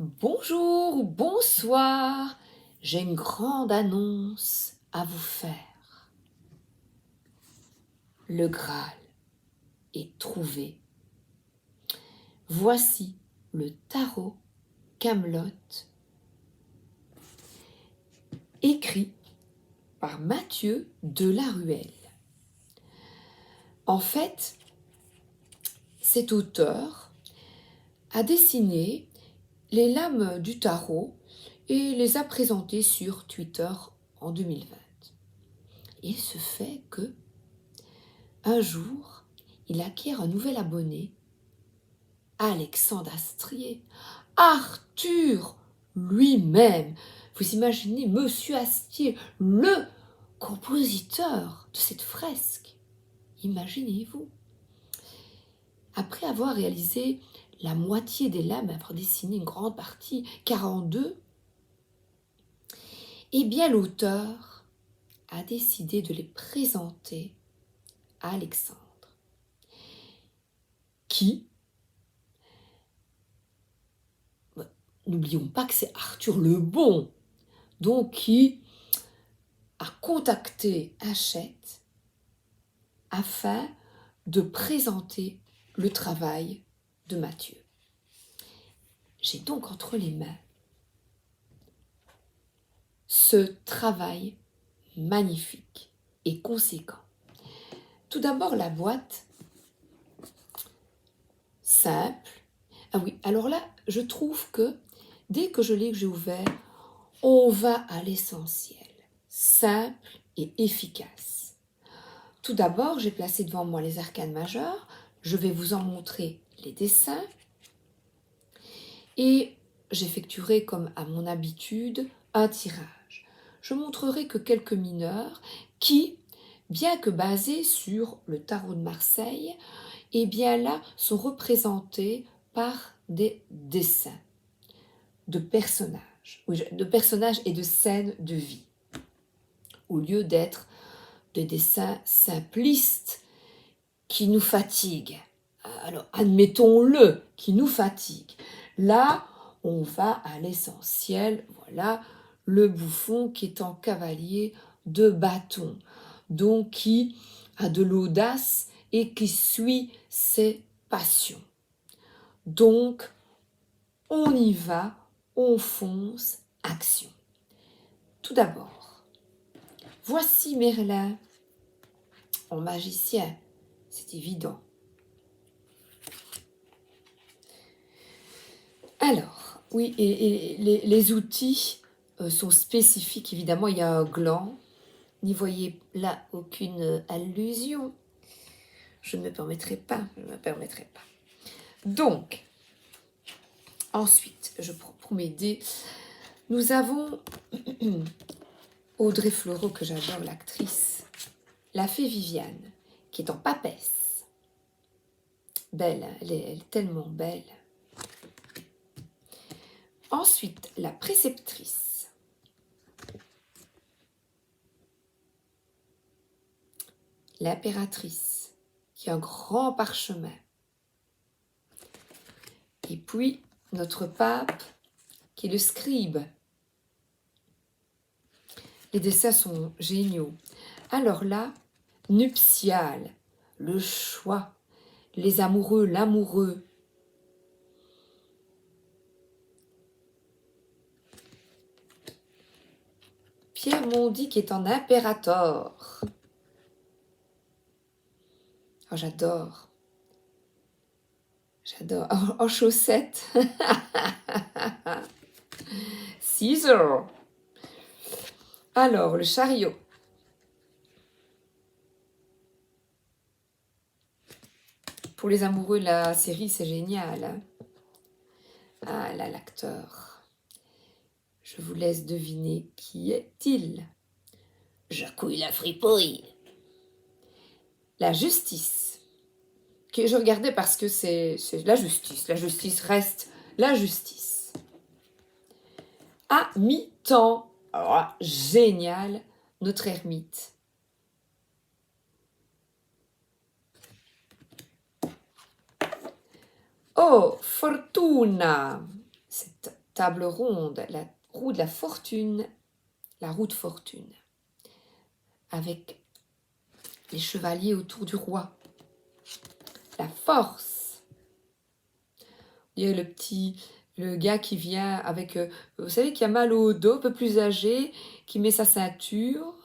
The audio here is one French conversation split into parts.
Bonjour ou bonsoir, j'ai une grande annonce à vous faire. Le Graal est trouvé. Voici le tarot Camelot, écrit par Mathieu Delaruelle. En fait, cet auteur a dessiné les lames du tarot et les a présentées sur Twitter en 2020. Il se fait que, un jour, il acquiert un nouvel abonné, Alexandre Astier, Arthur lui-même. Vous imaginez Monsieur Astier, le compositeur de cette fresque. Imaginez-vous. Après avoir réalisé la moitié des lames, avoir dessiné une grande partie, 42, eh bien l'auteur a décidé de les présenter à Alexandre, qui, n'oublions pas que c'est Arthur le Bon, donc qui a contacté Hachette afin de présenter le travail de Mathieu. J'ai donc entre les mains ce travail magnifique et conséquent. Tout d'abord, la boîte simple. Ah oui, alors là, je trouve que dès que j'ai ouvert, on va à l'essentiel, simple et efficace. Tout d'abord, j'ai placé devant moi les arcanes majeures. Je vais vous en montrer les dessins. Et j'effectuerai, comme à mon habitude, un tirage. Je montrerai que quelques mineurs qui, bien que basés sur le tarot de Marseille, eh bien là, sont représentés par des dessins de personnages, et de scènes de vie, au lieu d'être des dessins simplistes qui nous fatiguent. Alors, admettons-le, qui nous fatiguent. Là, on va à l'essentiel. Voilà, le bouffon qui est en cavalier de bâton, donc qui a de l'audace et qui suit ses passions. Donc, on y va, on fonce, action. Tout d'abord, voici Merlin en magicien, c'est évident. Alors, oui, et les outils sont spécifiques, évidemment. Il y a un gland. N'y voyez là aucune allusion. Je ne me permettrai pas. Donc, ensuite, je prends mes dés. Nous avons Audrey Fleurot, que j'adore, l'actrice. La fée Viviane, qui est en papesse. Belle, elle est tellement belle. Ensuite, la préceptrice. L'impératrice, qui a un grand parchemin. Et puis, notre pape, qui est le scribe. Les dessins sont géniaux. Alors là, nuptial, le choix, les amoureux, l'amoureux. Pierre Mondy qui est en impérator. Oh, j'adore. En chaussettes. Caesar. Alors, le chariot. Pour les amoureux de la série, c'est génial. Hein. Ah là, l'acteur. Je vous laisse deviner qui est-il. Jacouille la fripouille. La justice. Que je regardais parce que c'est la justice. La justice reste la justice. À mi-temps. Alors là, génial, notre ermite. Oh, Fortuna. C'est table ronde, la roue de la fortune, la roue de fortune, avec les chevaliers autour du roi. La force. Il y a le gars qui vient avec, vous savez, qui a mal au dos, un peu plus âgé, qui met sa ceinture.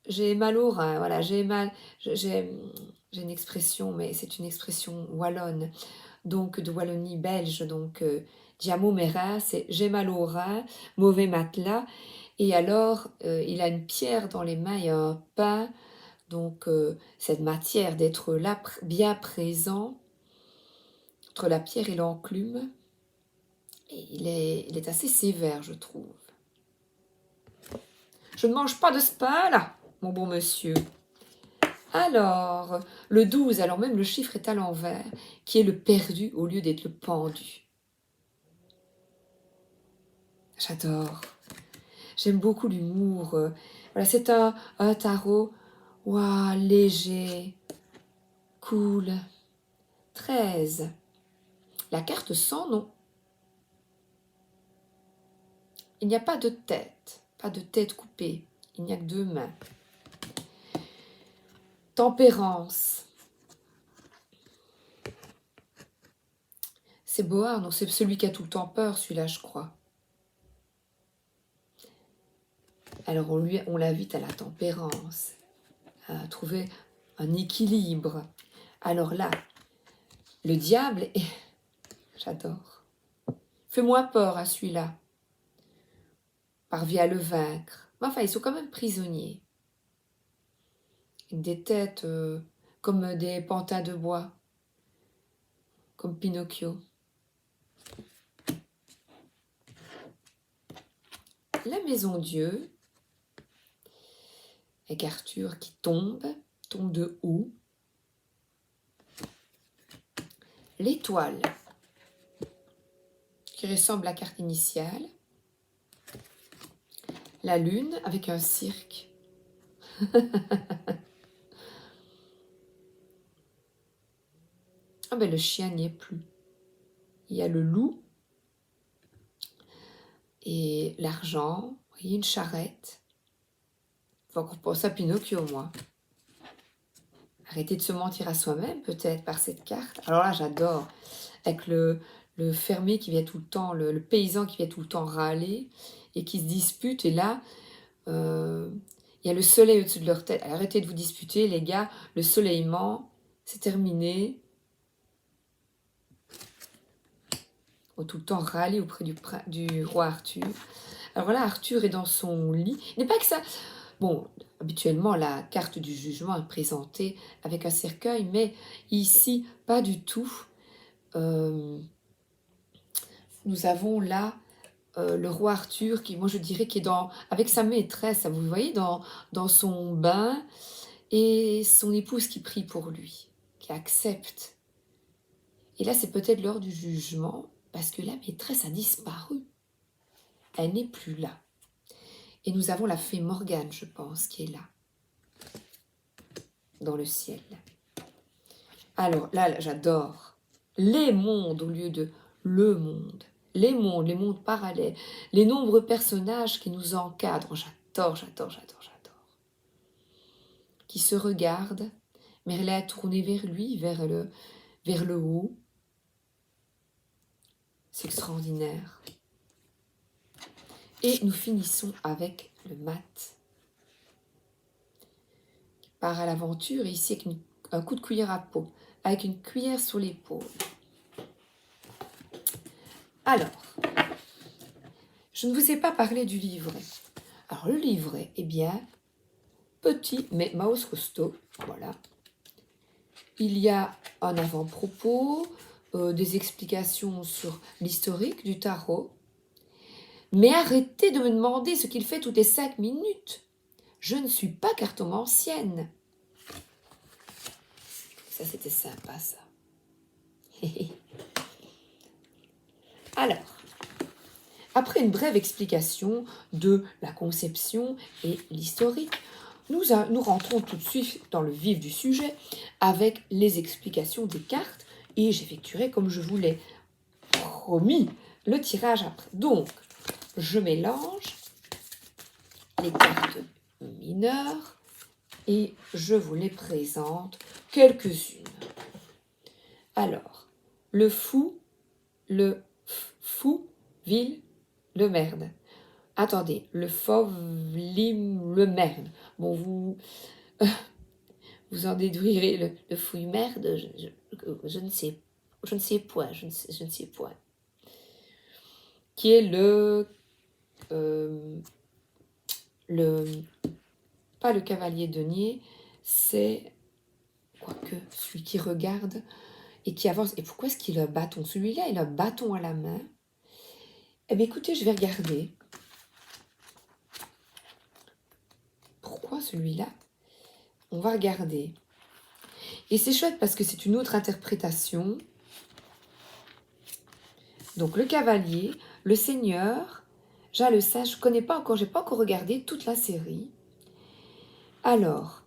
J'ai mal au rein, voilà, j'ai une expression, mais c'est une expression wallonne, donc de Wallonie belge, donc Diamo mes reins, c'est j'ai mal au rein, mauvais matelas, et alors il a une pierre dans les mains et un pain, donc cette matière d'être là, bien présent, entre la pierre et l'enclume, et il est assez sévère, je trouve. Je ne mange pas de ce pain-là, mon bon monsieur. Alors, le 12, alors même le chiffre est à l'envers, qui est le perdu au lieu d'être le pendu. J'adore. J'aime beaucoup l'humour. Voilà, c'est un tarot léger, cool. 13. La carte sans nom. Il n'y a pas de tête coupée. Il n'y a que 2 mains. Tempérance. C'est Bohard, non, c'est celui qui a tout le temps peur, celui-là, je crois. Alors on l'invite à la tempérance, à trouver un équilibre. Alors là, le diable, j'adore. Fais-moi peur à celui-là. Parviens à le vaincre. Mais enfin, ils sont quand même prisonniers. Avec des têtes comme des pantins de bois, comme Pinocchio. La maison Dieu, avec Arthur qui tombe de haut. L'étoile, qui ressemble à la carte initiale. La lune, avec un cirque. Ah ben le chien n'y est plus. Il y a le loup et l'argent. Vous voyez, une charrette. Faut qu'on pense à Pinocchio, moi. Arrêter de se mentir à soi-même, peut-être, par cette carte. Alors là, j'adore. Avec le fermier qui vient tout le temps, le paysan qui vient tout le temps râler et qui se dispute. Et là, il y a le soleil au-dessus de leur tête. Alors, arrêtez de vous disputer, les gars. Le soleil ment. C'est terminé. Faut tout le temps râler auprès du roi Arthur. Alors voilà, Arthur est dans son lit. Il n'est pas que ça... Bon, habituellement, la carte du jugement est présentée avec un cercueil, mais ici, pas du tout. Nous avons là le roi Arthur qui, moi je dirais, qui est avec sa maîtresse, vous voyez, dans son bain, et son épouse qui prie pour lui, qui accepte. Et là, c'est peut-être l'heure du jugement, parce que la maîtresse a disparu. Elle n'est plus là. Et nous avons la fée Morgane, je pense, qui est là, dans le ciel. Alors là, j'adore les mondes au lieu de le monde. Les mondes parallèles, les nombreux personnages qui nous encadrent. J'adore. Qui se regardent, mais elle est tournée vers lui, vers le haut. C'est extraordinaire. Et nous finissons avec le mat. Qui part à l'aventure, et ici avec un coup de cuillère à peau, avec une cuillère sur l'épaule. Alors, je ne vous ai pas parlé du livret. Alors, le livret, eh bien, petit, mais Maus costaud, voilà. Il y a un avant-propos, des explications sur l'historique du tarot. Mais arrêtez de me demander ce qu'il fait toutes les 5 minutes. Je ne suis pas cartomancienne. Ça, c'était sympa, ça. Alors, après une brève explication de la conception et l'historique, nous rentrons tout de suite dans le vif du sujet avec les explications des cartes et j'effectuerai, comme je vous l'ai promis, le tirage après. Donc, je mélange les cartes mineures et je vous les présente quelques-unes. Alors, le fou, le fou, ville, le merde. Attendez, le fauve, le merde. Bon, vous en déduirez le fouille merde, je ne sais point, je ne sais point. Qui est pas le cavalier denier, c'est, quoique, celui qui regarde et qui avance. Et pourquoi est-ce qu'il a un bâton? Celui-là, il a un bâton à la main. Eh bien, écoutez, je vais regarder. Pourquoi celui-là? On va regarder. Et c'est chouette parce que c'est une autre interprétation. Donc, le cavalier, le seigneur, Jean le Sage, je ne connais pas encore, je n'ai pas encore regardé toute la série. Alors,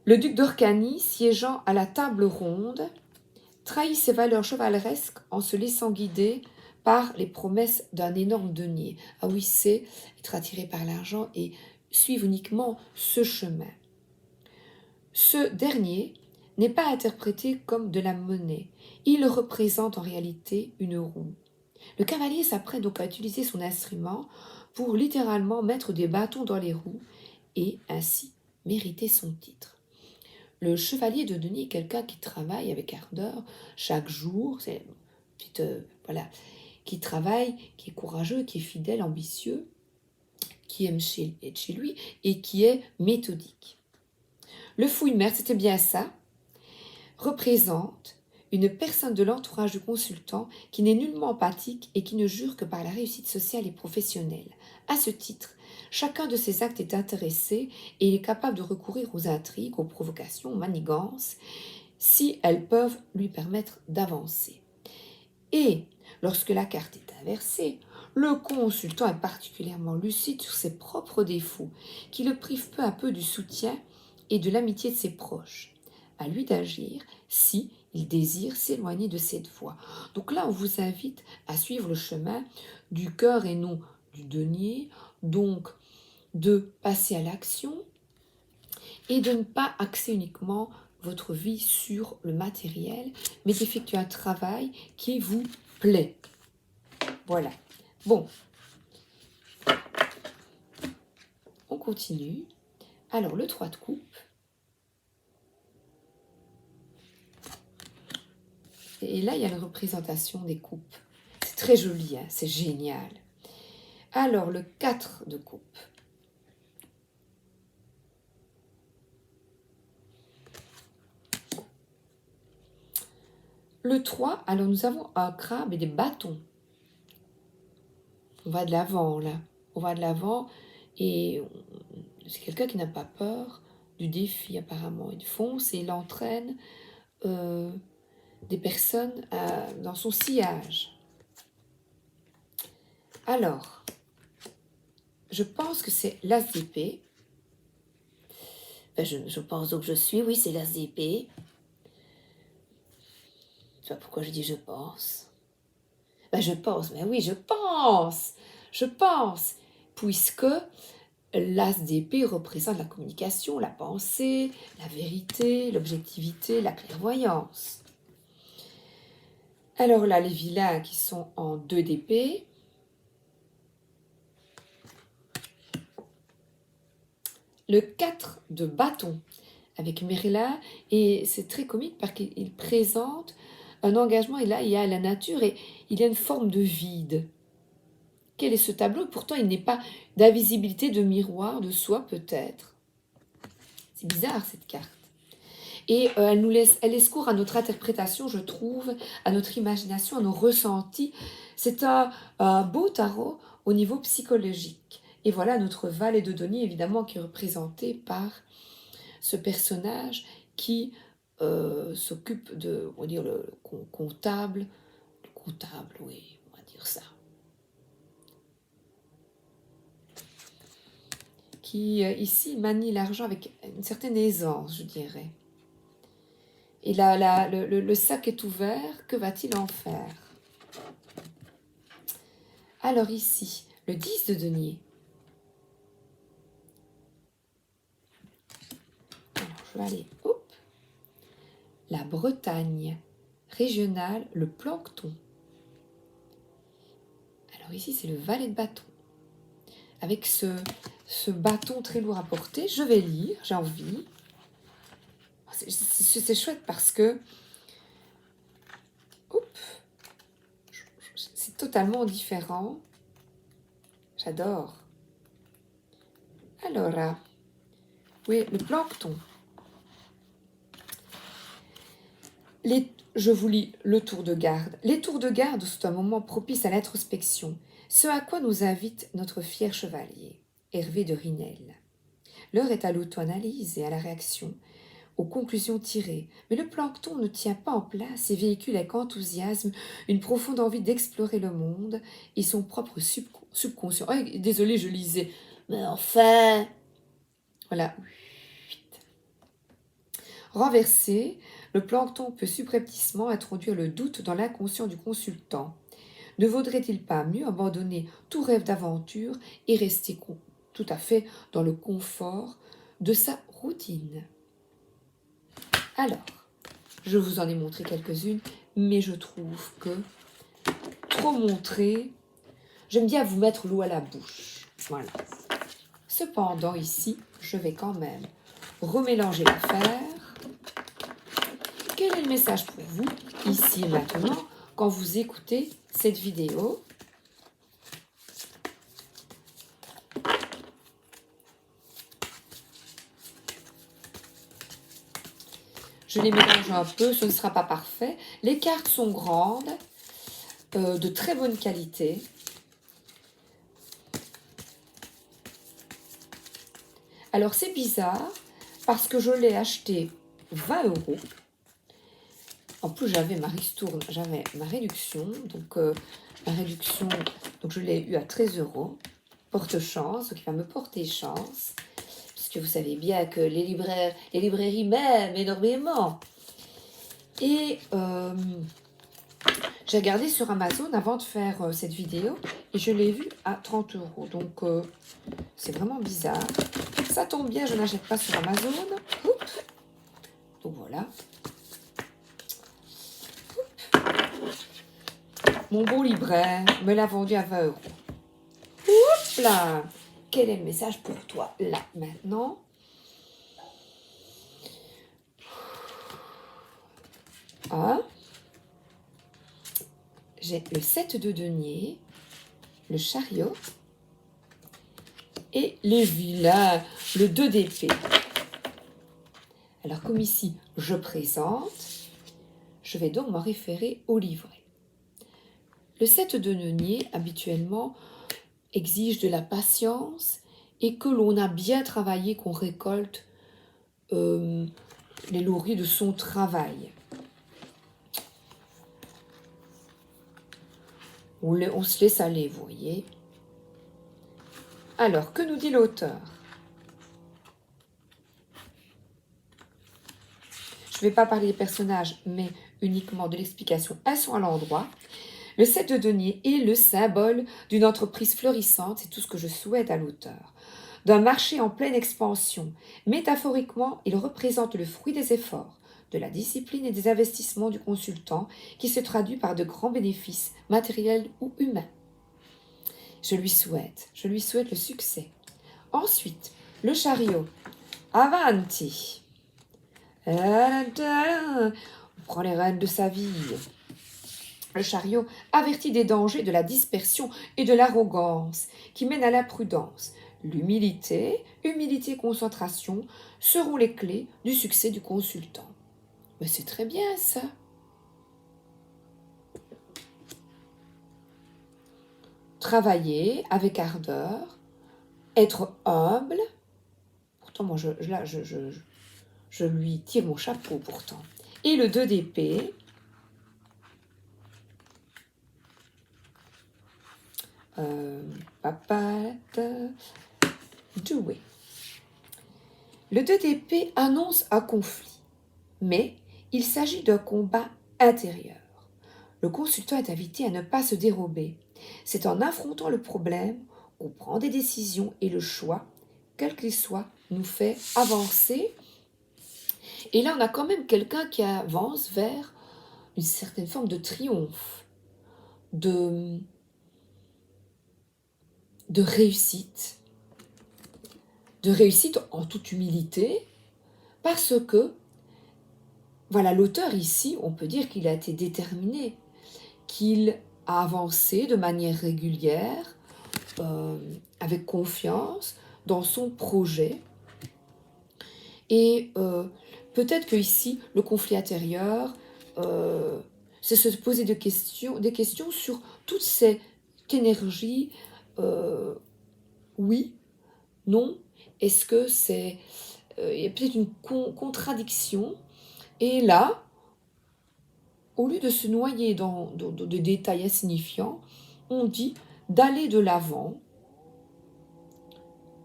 le duc d'Orcanie, siégeant à la table ronde, trahit ses valeurs chevaleresques en se laissant guider par les promesses d'un énorme denier. Ah oui, c'est être attiré par l'argent et suivre uniquement ce chemin. Ce dernier n'est pas interprété comme de la monnaie. Il représente en réalité une roue. Le cavalier s'apprête donc à utiliser son instrument pour littéralement mettre des bâtons dans les roues et ainsi mériter son titre. Le chevalier de denier est quelqu'un qui travaille avec ardeur chaque jour, c'est voilà, qui travaille, qui est courageux, qui est fidèle, ambitieux, qui aime être chez lui et qui est méthodique. Le fouille-merde, c'était bien ça, représente une personne de l'entourage du consultant qui n'est nullement empathique et qui ne jure que par la réussite sociale et professionnelle. À ce titre, chacun de ses actes est intéressé et il est capable de recourir aux intrigues, aux provocations, aux manigances, si elles peuvent lui permettre d'avancer. Et lorsque la carte est inversée, le consultant est particulièrement lucide sur ses propres défauts, qui le privent peu à peu du soutien et de l'amitié de ses proches. À lui d'agir si il désire s'éloigner de cette voie. Donc là, on vous invite à suivre le chemin du cœur et non du denier, donc de passer à l'action et de ne pas axer uniquement votre vie sur le matériel, mais d'effectuer un travail qui vous plaît. Voilà. Bon. On continue. Alors, le 3 de coupe. Et là, il y a une représentation des coupes. C'est très joli, hein, c'est génial. Alors, le 4 de coupe. Le 3, alors nous avons un crabe et des bâtons. On va de l'avant, là. On va de l'avant et c'est quelqu'un qui n'a pas peur du défi, apparemment. Il fonce et il entraîne des personnes dans son sillage. Alors, je pense que c'est l'as d'épée. Je pense donc que je suis, oui, c'est l'as d'épée. Je sais pas pourquoi je dis je pense. Je pense, mais oui, je pense, puisque l'as d'épée représente la communication, la pensée, la vérité, l'objectivité, la clairvoyance. Alors là, les vilains qui sont en 2 d'épée. Le 4 de bâton avec Merlin, et c'est très comique parce qu'il présente un engagement, et là il y a la nature et il y a une forme de vide. Quel est ce tableau? Pourtant il n'est pas d'invisibilité, de miroir, de soi peut-être. C'est bizarre cette carte. Et elle laisse cours à notre interprétation, je trouve, à notre imagination, à nos ressentis. C'est un beau tarot au niveau psychologique. Et voilà notre valet de denier, évidemment, qui est représenté par ce personnage qui s'occupe de, on va dire, le comptable, oui, on va dire ça. Qui, ici, manie l'argent avec une certaine aisance, je dirais. Et là, le sac est ouvert, que va-t-il en faire? Alors ici, le 10 de denier. Alors, je vais aller, hop, la Bretagne régionale, le plancton. Alors ici, c'est le valet de bâton. Avec ce bâton très lourd à porter, je vais lire, j'ai envie. C'est chouette parce que, hop, c'est totalement différent. J'adore. Alors, oui, le plancton. Je vous lis le tour de garde. Les tours de garde sont un moment propice à l'introspection, ce à quoi nous invite notre fier chevalier, Hervé de Rinel. L'heure est à l'auto-analyse et à la réaction, aux conclusions tirées, mais le plancton ne tient pas en place et véhicule avec enthousiasme une profonde envie d'explorer le monde et son propre subconscient. Oh, désolé, je lisais. Mais enfin... Voilà. Renversé, le plancton peut subrepticement introduire le doute dans l'inconscient du consultant. Ne vaudrait-il pas mieux abandonner tout rêve d'aventure et rester tout à fait dans le confort de sa routine? Alors, je vous en ai montré quelques-unes, mais je trouve que trop montrer, j'aime bien vous mettre l'eau à la bouche. Voilà. Cependant, ici, je vais quand même remélanger l'affaire. Quel est le message pour vous, ici et maintenant, quand vous écoutez cette vidéo? Je les mélange un peu, ce ne sera pas parfait. Les cartes sont grandes, de très bonne qualité. Alors c'est bizarre, parce que je l'ai acheté 20 €. En plus, j'avais ma ristourne, j'avais ma réduction. Donc, donc je l'ai eu à 13 €. Porte-chance, donc il va me porter chance. Puisque vous savez bien que les librairies m'aiment énormément. Et j'ai regardé sur Amazon avant de faire cette vidéo et je l'ai vu à 30 €. Donc c'est vraiment bizarre. Ça tombe bien, je n'achète pas sur Amazon. Oups. Donc voilà. Mon beau libraire me l'a vendu à 20 €. Oups là. Quel est le message pour toi là maintenant? Ah, j'ai le 7 de denier, le chariot et les vilains, le 2 d'épée. Alors comme ici, je présente, je vais donc m'en référer au livret. Le 7 de denier, habituellement, exige de la patience et que l'on a bien travaillé, qu'on récolte les lauriers de son travail. On se laisse aller, vous voyez. Alors, que nous dit l'auteur? Je ne vais pas parler des personnages, mais uniquement de l'explication. Elles sont à l'endroit. Le 7 de denier est le symbole d'une entreprise florissante, c'est tout ce que je souhaite à l'auteur, d'un marché en pleine expansion. Métaphoriquement, il représente le fruit des efforts, de la discipline et des investissements du consultant qui se traduit par de grands bénéfices matériels ou humains. Je lui souhaite le succès. Ensuite, le chariot. Avanti. On prend les rênes de sa vie. Le chariot avertit des dangers de la dispersion et de l'arrogance qui mènent à l'imprudence. L'humilité, humilité et concentration seront les clés du succès du consultant. Mais c'est très bien ça. Travailler avec ardeur, être humble. Pourtant, moi, je lui tire mon chapeau pourtant. Et le 2 d'épée. Jouer. Le 2 d'épée annonce un conflit, mais il s'agit d'un combat intérieur. Le consultant est invité à ne pas se dérober, C'est en affrontant le problème qu'on prend des décisions et le choix, quel qu'il soit, nous fait avancer. Et là, on a quand même quelqu'un qui avance vers une certaine forme de triomphe, de réussite. De réussite en toute humilité, parce que, voilà, l'auteur ici, on peut dire qu'il a été déterminé, qu'il a avancé de manière régulière, avec confiance, dans son projet. Et peut-être que ici, le conflit intérieur, c'est se poser des questions sur toute cette énergie. Oui, non, est-ce que c'est... il y a peut-être une contradiction. Et là, au lieu de se noyer dans des détails insignifiants, on dit d'aller de l'avant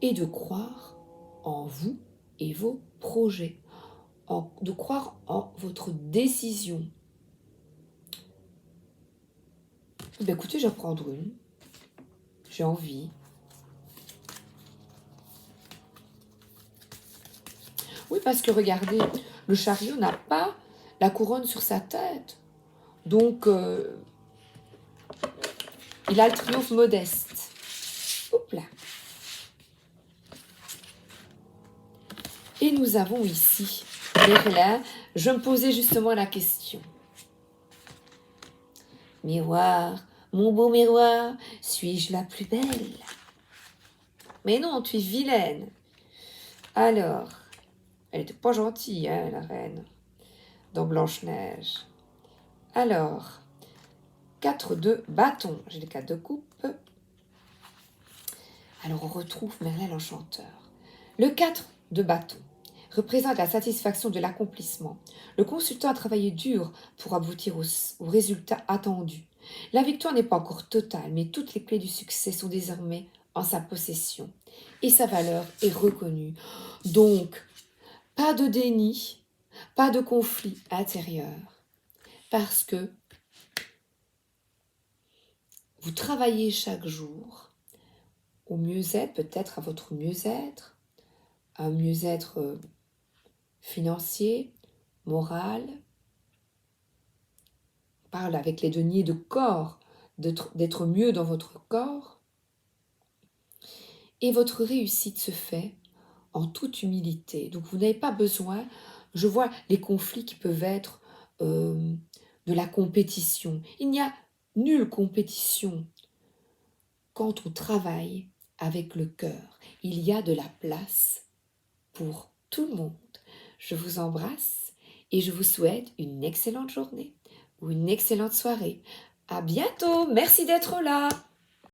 et de croire en vous et vos projets, de croire en votre décision. Ben écoutez, je vais prendre une. J'ai envie. Oui, parce que regardez, le chariot n'a pas la couronne sur sa tête. Donc, il a le triomphe modeste. Hop là. Et nous avons ici Merlin. Je me posais justement la question. Miroir, mon beau miroir, suis-je la plus belle? Mais non, tu es vilaine. Alors, elle était pas gentille, hein, la reine, dans Blanche-Neige. Alors, 4 de bâton. J'ai les 4 de coupe. Alors, on retrouve Merlin l'enchanteur. Le 4 de bâton représente la satisfaction de l'accomplissement. Le consultant a travaillé dur pour aboutir au résultat attendu. La victoire n'est pas encore totale, mais toutes les clés du succès sont désormais en sa possession et sa valeur est reconnue. Donc, pas de déni, pas de conflit intérieur, parce que vous travaillez chaque jour au mieux-être, peut-être à votre mieux-être, un mieux-être financier, moral. On parle avec les deniers de corps, d'être mieux dans votre corps. Et votre réussite se fait en toute humilité. Donc vous n'avez pas besoin, je vois les conflits qui peuvent être de la compétition. Il n'y a nulle compétition quand on travaille avec le cœur. Il y a de la place pour tout le monde. Je vous embrasse et je vous souhaite une excellente journée ou une excellente soirée. À bientôt, merci d'être là.